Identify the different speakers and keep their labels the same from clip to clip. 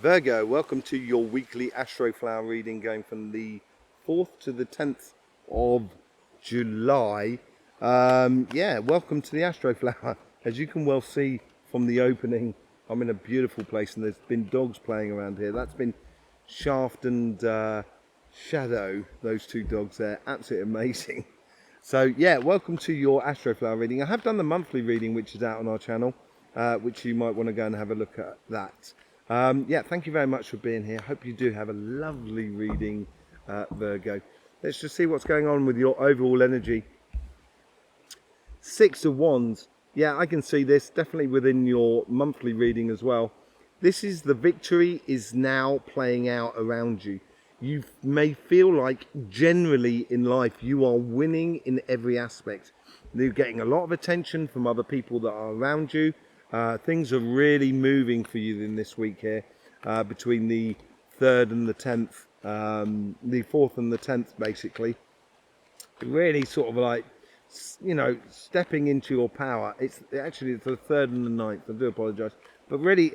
Speaker 1: Virgo, welcome to your weekly Astroflower reading going from the 4th to the 10th of July. Welcome to the Astroflower. As you can well see from the opening, I'm in a beautiful place and there's been dogs playing around here. That's been Shaft and Shadow, those two dogs there, absolutely amazing. So yeah, welcome to your Astroflower reading. I have done the monthly reading which is out on our channel, which you might want to go and have a look at that. Thank you very much for being here. Hope you do have a lovely reading, Virgo. Let's just see what's going on with your overall energy. Six of Wands. Yeah, I can see this definitely within your monthly reading as well. This is the victory is now playing out around you. You may feel like generally in life you are winning in every aspect. You're getting a lot of attention from other people that are around you. Things are really moving for you in this week here, between the 3rd and the 10th, the 4th and the 10th basically. Really sort of like, you know, stepping into your power. It's the 3rd and the 9th, I do apologise. But really,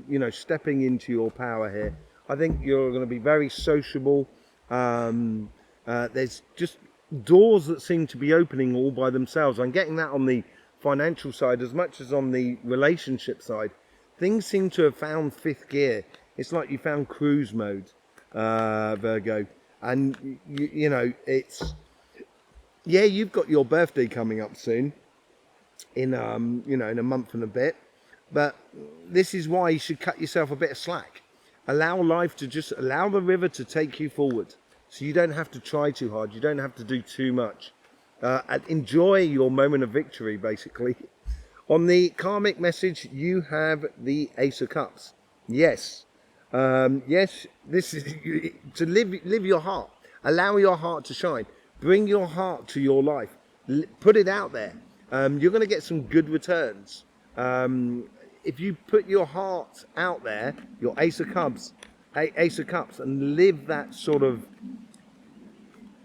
Speaker 1: you know, stepping into your power here. I think you're going to be very sociable. There's just doors that seem to be opening all by themselves. I'm getting that on the financial side as much as on the relationship side. Things seem to have found 5th gear. It's like you found cruise mode, Virgo. And you know, it's, yeah, you've got your birthday coming up soon in you know, in a month and a bit, but this is why you should cut yourself a bit of slack. Allow life to just allow the river to take you forward, so you don't have to try too hard, you don't have to do too much. And enjoy your moment of victory, basically. On the karmic message, you have the Ace of Cups. Yes. Yes, this is to live your heart. Allow your heart to shine. Bring your heart to your life. Put it out there. You're going to get some good returns. If you put your heart out there, your Ace of Cups, and live that sort of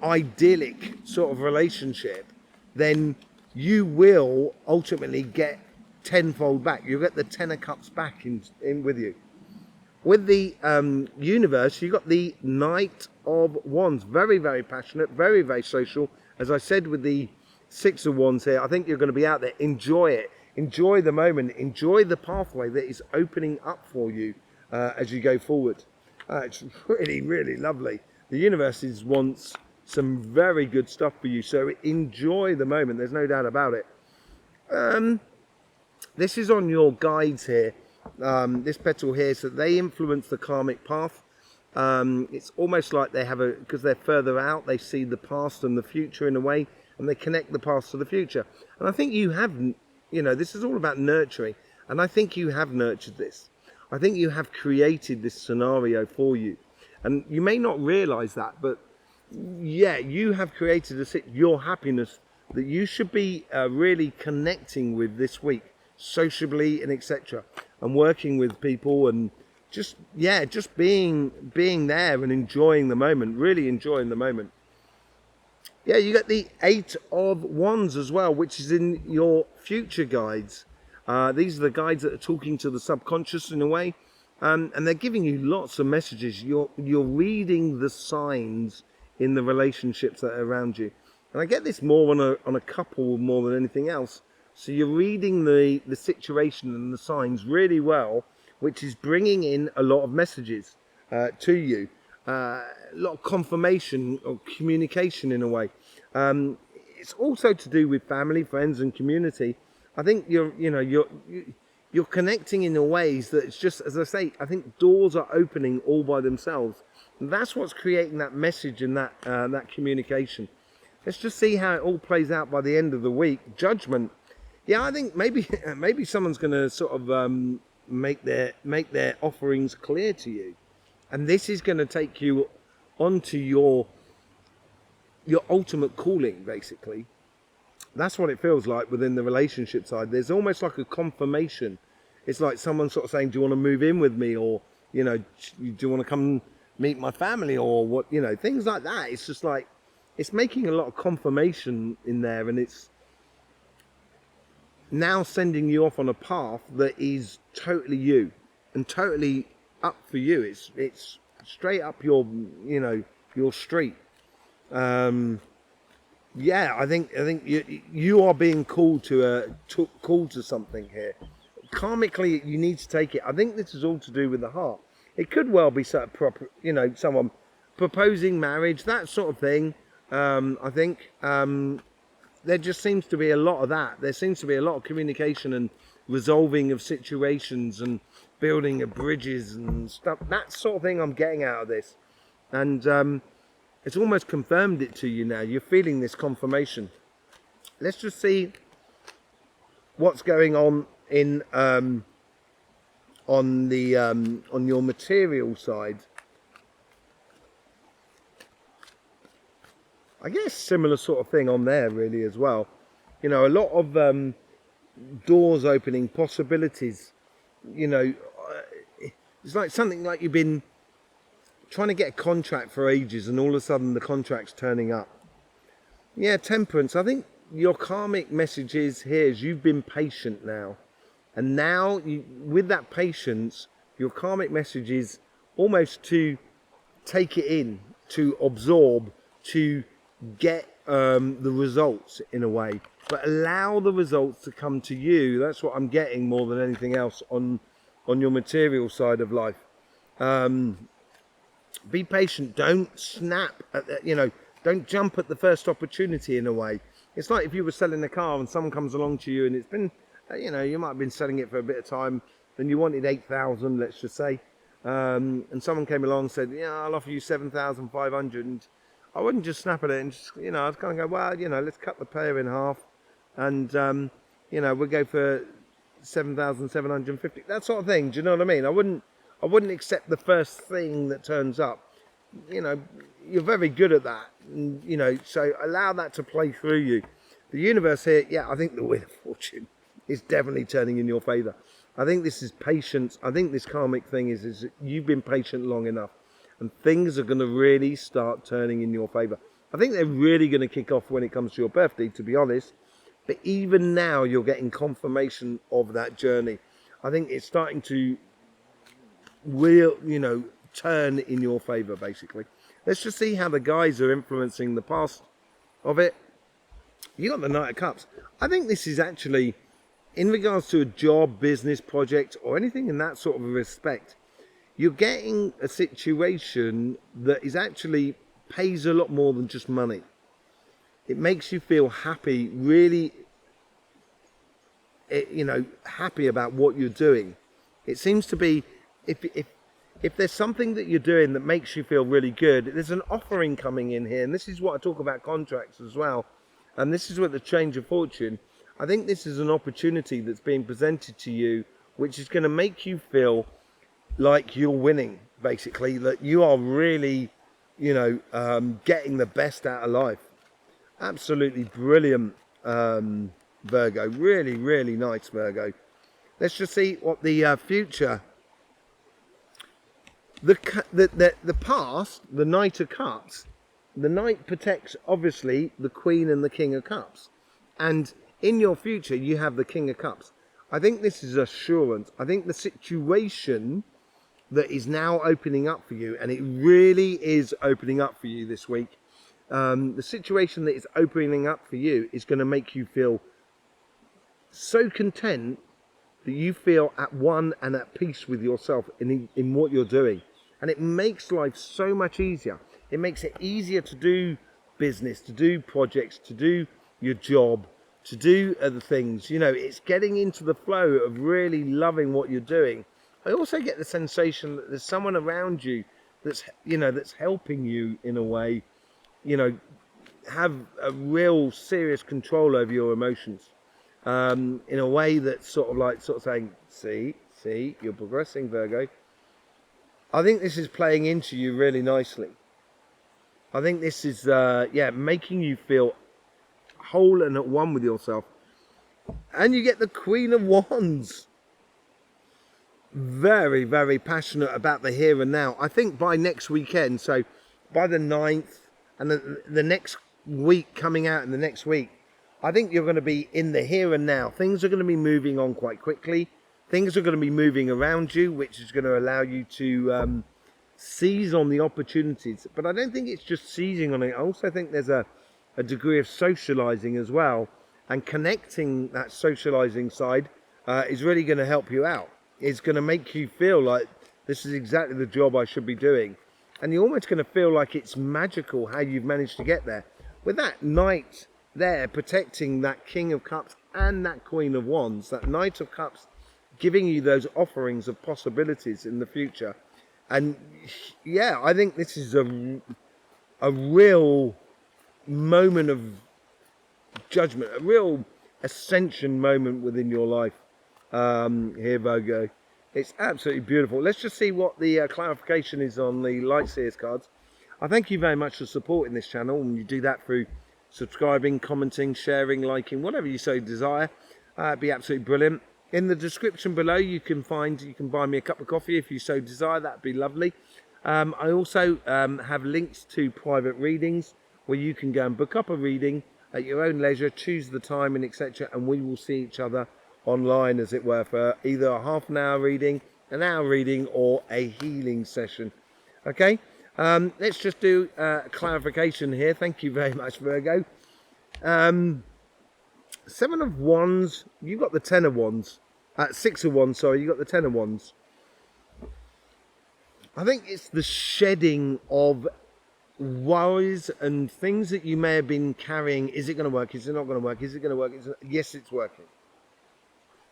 Speaker 1: idyllic sort of relationship, then you will ultimately get tenfold back. You'll get the 10 of Cups back in with you. With the universe, you got the Knight of Wands. Very, very passionate, very, very social. As I said with the 6 of Wands here, I think you're going to be out there. Enjoy it. Enjoy the moment. Enjoy the pathway that is opening up for you as you go forward. It's really, really lovely. The universe wants some very good stuff for you, so enjoy the moment. There's no doubt about it. This is on your guides here. This petal here, so they influence the karmic path. It's almost like they have because they're further out, they see the past and the future in a way, and they connect the past to the future. And I think you have, you know, this is all about nurturing, and I think you have nurtured this. I think you have created this scenario for you, and you may not realize that, but yeah, you have created your happiness that you should be really connecting with this week, sociably and etc., and working with people and just being there and enjoying the moment, really enjoying the moment. Yeah, you get the 8 of Wands as well, which is in your future guides. These are the guides that are talking to the subconscious in a way, and they're giving you lots of messages. You're reading the signs in the relationships that are around you, and I get this more on a couple more than anything else. So you're reading the situation and the signs really well, which is bringing in a lot of messages to you, a lot of confirmation or communication in a way. It's also to do with family, friends, and community. I think you're connecting in the ways that it's just, as I say, I think doors are opening all by themselves. And that's what's creating that message and that communication. Let's just see how it all plays out by the end of the week. Judgment. Yeah, I think maybe someone's going to sort of make their offerings clear to you, and this is going to take you onto your ultimate calling, basically. That's what it feels like within the relationship side. There's almost like a confirmation. It's like someone sort of saying, do you want to move in with me? Or, you know, do you want to come meet my family? Or what, you know, things like that. It's just like, it's making a lot of confirmation in there, and it's now sending you off on a path that is totally you and totally up for you. It's straight up your, you know, your street. Yeah, I think you are being called to something here. Karmically, you need to take it. I think this is all to do with the heart. It could well be sort of proper, you know, someone proposing marriage, that sort of thing. I think there just seems to be a lot of that. There seems to be a lot of communication and resolving of situations and building of bridges and stuff. That sort of thing I'm getting out of this. And it's almost confirmed it to you now. You're feeling this confirmation. Let's just see what's going on in on your material side. I guess similar sort of thing on there really as well. You know, a lot of doors opening, possibilities. You know, it's like something like you've been trying to get a contract for ages and all of a sudden the contract's turning up. Yeah, temperance. I think your karmic message is here is you've been patient now. And now, with that patience, your karmic message is almost to take it in, to absorb, to get the results in a way. But allow the results to come to you. That's what I'm getting more than anything else on your material side of life. Be patient. Don't snap at the, you know, don't jump at the first opportunity in a way. It's like if you were selling a car and someone comes along to you and it's been, you know, you might have been selling it for a bit of time, then you wanted 8,000, let's just say, and someone came along and said, yeah, I'll offer you 7,500, and I wouldn't just snap at it and just, you know, I'd kind of go, well, you know, let's cut the pair in half, and you know, we'll go for 7,750, that sort of thing. Do you know what I mean? I wouldn't accept the first thing that turns up. You know, you're very good at that, and, you know, so allow that to play through you. The universe here, yeah, I think the Wheel of Fortune is definitely turning in your favor. I think this is patience. I think this karmic thing is you've been patient long enough, and things are going to really start turning in your favor. I think they're really going to kick off when it comes to your birthday, to be honest. But even now, you're getting confirmation of that journey. I think it's starting to you know, turn in your favor, basically. Let's just see how the guys are influencing the past of it. You got the Knight of Cups. I think this is actually, in regards to a job, business, project, or anything in that sort of respect, you're getting a situation that is actually pays a lot more than just money. It makes you feel happy, really, you know, happy about what you're doing. It seems to be, if there's something that you're doing that makes you feel really good, there's an offering coming in here. And this is what I talk about contracts as well. And this is what the change of fortune. I think this is an opportunity that's being presented to you, which is going to make you feel like you're winning, basically, that you are really, you know, getting the best out of life. Absolutely brilliant, Virgo. Really, really nice, Virgo. Let's just see what the future. The past, the Knight of Cups, the Knight protects, obviously, the Queen and the King of Cups. And in your future, you have the King of Cups. I think this is assurance. I think the situation that is now opening up for you, and it really is opening up for you this week, the situation that is opening up for you is going to make you feel so content that you feel at one and at peace with yourself in what you're doing. And it makes life so much easier. It makes it easier to do business, to do projects, to do your job, to do other things. You know, it's getting into the flow of really loving what you're doing. I also get the sensation that there's someone around you that's, you know, that's helping you in a way, you know, have a real serious control over your emotions. In a way that's sort of saying, see, you're progressing, Virgo. I think this is playing into you really nicely. I think this is, making you feel whole and at one with yourself. And you get the Queen of Wands. Very, very passionate about the here and now. I think by next weekend, so by the 9th and the next week coming out in the next week, I think you're going to be in the here and now. Things are going to be moving on quite quickly. Things are going to be moving around you, which is going to allow you to seize on the opportunities. But I don't think it's just seizing on it. I also think there's a degree of socializing as well, and connecting that socializing side is really going to help you out. It's going to make you feel like this is exactly the job I should be doing, and you're almost going to feel like it's magical how you've managed to get there. With that Knight there protecting that King of Cups and that Queen of Wands, that Knight of Cups giving you those offerings of possibilities in the future. And yeah, I think this is a real moment of judgment, a real ascension moment within your life here, Virgo. It's absolutely beautiful. Let's just see what the clarification is on the Light Seers cards. I thank you very much for supporting this channel, and you do that through subscribing, commenting, sharing, liking, whatever you so desire. It'd be absolutely brilliant. In the description below, you can buy me a cup of coffee if you so desire. That'd be lovely. I also have links to private readings where you can go and book up a reading at your own leisure, choose the time and etc., and we will see each other online, as it were, for either a half an hour reading, an hour reading, or a healing session. Okay, let's just do a clarification here. Thank you very much, Virgo. 7 of Wands, you got the 10 of Wands. 6 of Wands, sorry, you got the 10 of Wands. I think it's the shedding of worries and things that you may have been carrying. Is it going to work? Is it not going to work? Is it going to work? Yes, it's working.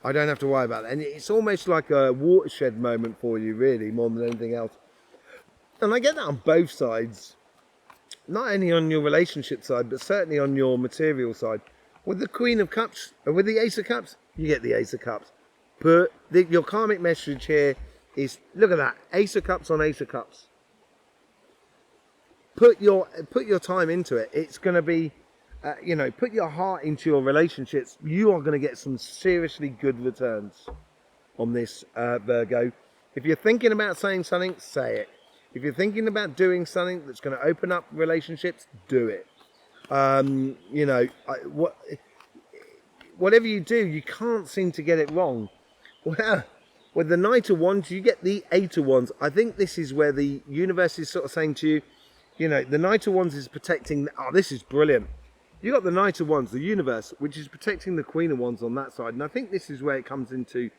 Speaker 1: I don't have to worry about that. And it's almost like a watershed moment for you, really, more than anything else. And I get that on both sides. Not only on your relationship side, but certainly on your material side. With the Queen of Cups, and with the Ace of Cups, you get the Ace of Cups. But your karmic message here is, look at that, Ace of Cups on Ace of Cups. Put your time into it. It's going to be, put your heart into your relationships. You are going to get some seriously good returns on this, Virgo. If you're thinking about saying something, say it. If you're thinking about doing something that's going to open up relationships, do it. Whatever you do, you can't seem to get it wrong. Well, with the Knight of Wands, you get the 8 of Wands. I think this is where the universe is sort of saying to you, the Knight of Wands is protecting. Oh, this is brilliant. You got the Knight of Wands, the universe, which is protecting the Queen of Wands on that side. And I think this is where it comes into,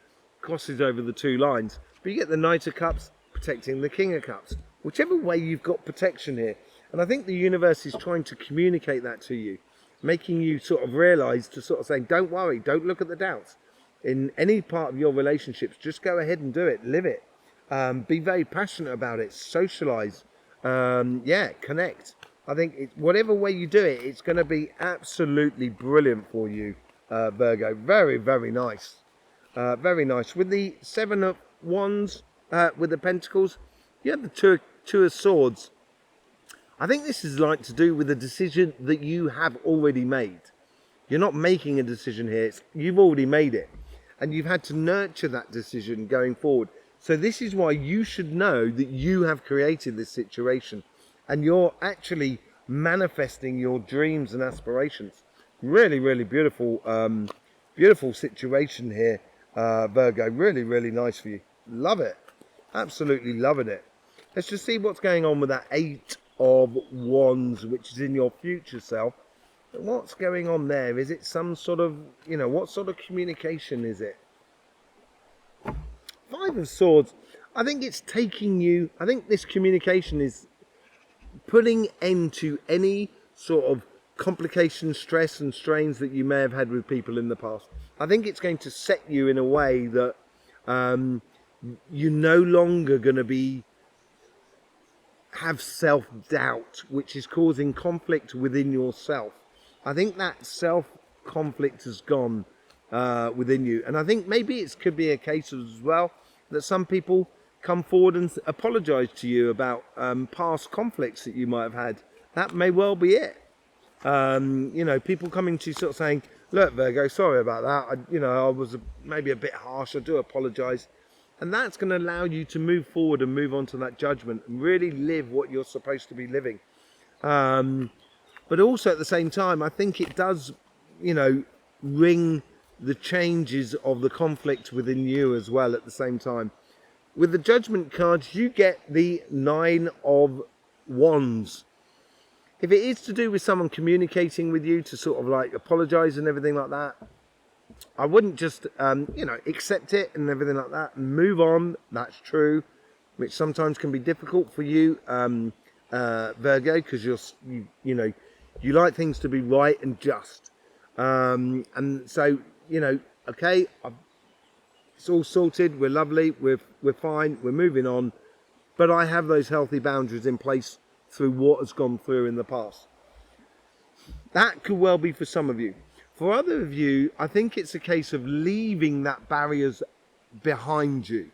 Speaker 1: crosses over the two lines. But you get the Knight of Cups protecting the King of Cups. Whichever way, you've got protection here. And I think the universe is trying to communicate that to you, making you sort of realize, to sort of saying, don't worry, don't look at the doubts. In any part of your relationships, just go ahead and do it, live it. Be very passionate about it, socialize, connect. I think whatever way you do it, it's going to be absolutely brilliant for you, Virgo. Very, very nice. Very nice. With the 7 of Wands, with the Pentacles, you have the two of Swords. I think this is like to do with a decision that you have already made. You're not making a decision here. You've already made it. And you've had to nurture that decision going forward. So this is why you should know that you have created this situation. And you're actually manifesting your dreams and aspirations. Really, really beautiful, beautiful situation here, Virgo. Really, really nice for you. Love it. Absolutely loving it. Let's just see what's going on with that 8 of Wands, which is in your future self. What's going on there? Is it some sort of, what sort of communication is it? 5 of Swords. I think it's taking you, I think this communication is putting end to any sort of complication, stress and strains that you may have had with people in the past. I think it's going to set you in a way that you're no longer going to have self-doubt, which is causing conflict within yourself. I think that self-conflict has gone within you. And I think maybe it could be a case as well that some people come forward and apologize to you about past conflicts that you might have had. That may well be it. People coming to you sort of saying, look, Virgo, sorry about that. I was maybe a bit harsh. I do apologize. And that's going to allow you to move forward and move on to that judgment and really live what you're supposed to be living. But also at the same time, I think it does, ring the changes of the conflict within you as well at the same time. With the Judgment cards, you get the Nine of Wands. If it is to do with someone communicating with you to sort of like apologize and everything like that, I wouldn't just, accept it and everything like that and move on. That's true, which sometimes can be difficult for you, Virgo, because you like things to be right and just. And so, okay, it's all sorted. We're lovely. We're fine. We're moving on. But I have those healthy boundaries in place through what has gone through in the past. That could well be for some of you. For other of you, I think it's a case of leaving that barriers behind you.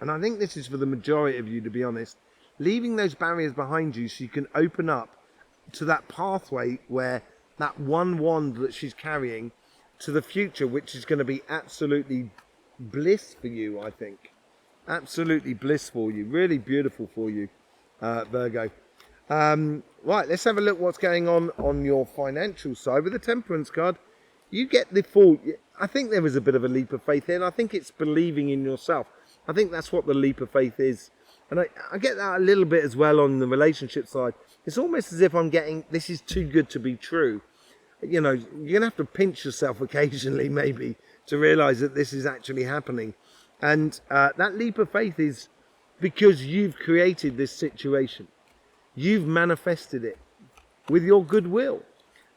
Speaker 1: And I think this is for the majority of you, to be honest. Leaving those barriers behind you so you can open up to that pathway where that one wand that she's carrying to the future, which is going to be absolutely bliss for you, I think. Absolutely bliss for you. Really beautiful for you, Virgo. Right, let's have a look what's going on your financial side. With the Temperance card, you get the full... I think there is a bit of a leap of faith here, and I think it's believing in yourself. I think that's what the leap of faith is. And I get that a little bit as well on the relationship side. It's almost as if I'm getting, this is too good to be true. You're going to have to pinch yourself occasionally, maybe, to realize that this is actually happening. And that leap of faith is because you've created this situation. You've manifested it with your goodwill.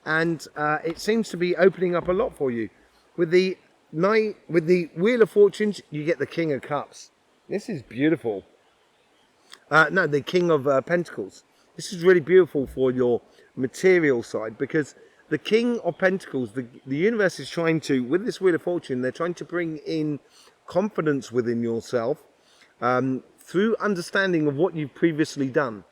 Speaker 1: And it seems to be opening up a lot for you. With the Wheel of Fortunes, you get the King of Cups. This is beautiful. No, the King of Pentacles. This is really beautiful for your material side, because the King of Pentacles, the universe is trying to, with this Wheel of Fortune, they're trying to bring in confidence within yourself through understanding of what you've previously done,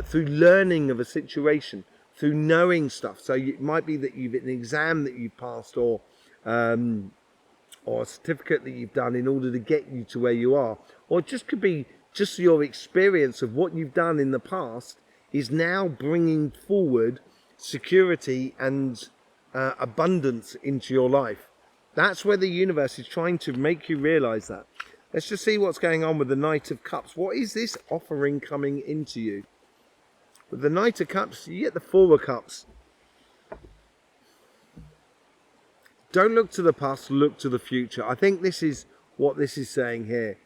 Speaker 1: through learning of a situation, through knowing stuff. So it might be that you've an exam that you've passed, or a certificate that you've done in order to get you to where you are, or it just could be just your experience of what you've done in the past is now bringing forward security and abundance into your life. That's where the universe is trying to make you realize that. Let's just see what's going on with the Knight of Cups. What is this offering coming into you? With the Knight of Cups, you get the Four of Cups. Don't look to the past, look to the future. I think this is what this is saying here.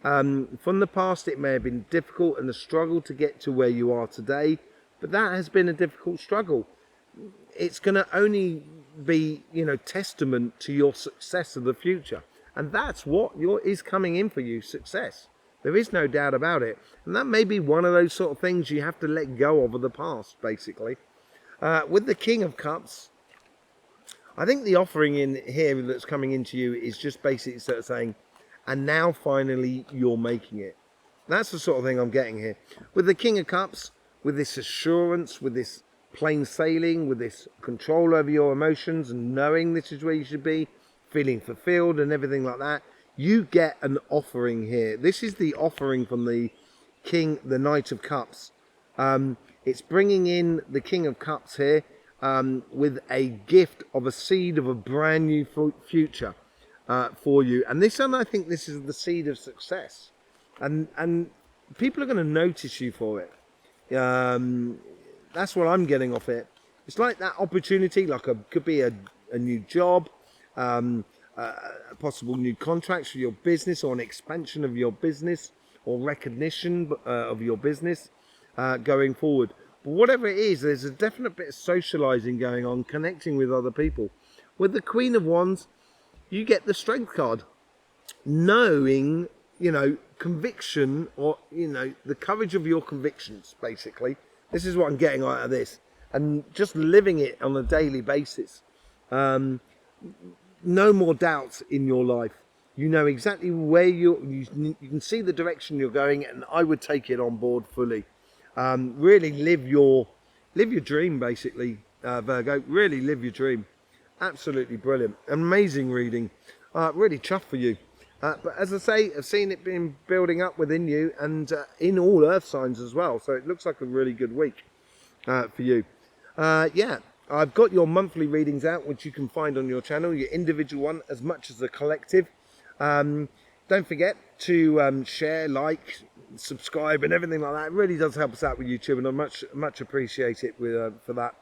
Speaker 1: From the past, it may have been difficult and a struggle to get to where you are today, but that has been a difficult struggle. It's going to only be, testament to your success of the future. And that's what is coming in for you, success. There is no doubt about it. And that may be one of those sort of things you have to let go of the past, basically. With the King of Cups, I think the offering in here that's coming into you is just basically sort of saying, and now finally you're making it. That's the sort of thing I'm getting here. With the King of Cups, with this assurance, with this plain sailing, with this control over your emotions and knowing this is where you should be, feeling fulfilled and everything like that, you get an offering here. This is the offering from the Knight of Cups. It's bringing in the King of Cups here with a gift of a seed of a brand new future for you. And this one, I think this is the seed of success. And people are going to notice you for it. That's what I'm getting off it. It's like that opportunity, could be a new job, possible new contracts for your business, or an expansion of your business, or recognition of your business going forward. But whatever it is, there's a definite bit of socializing going on, connecting with other people. With the Queen of Wands, you get the Strength card. Knowing, conviction, or, the courage of your convictions, basically. This is what I'm getting out of this. And just living it on a daily basis. No more doubts in your life. You know exactly where you can see the direction you're going, and I would take it on board fully. Really live your dream, basically, Virgo. Really live your dream. Absolutely brilliant. Amazing reading. Really chuffed for you. But as I say, I've seen it been building up within you, and in all earth signs as well. So it looks like a really good week for you. Yeah. I've got your monthly readings out, which you can find on your channel, your individual one as much as the collective. Don't forget to share, like, subscribe and everything like that. It really does help us out with YouTube, and I much appreciate it for that.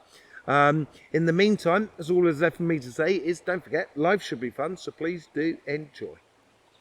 Speaker 1: In the meantime, as all is left for me to say is don't forget, life should be fun, so please do enjoy.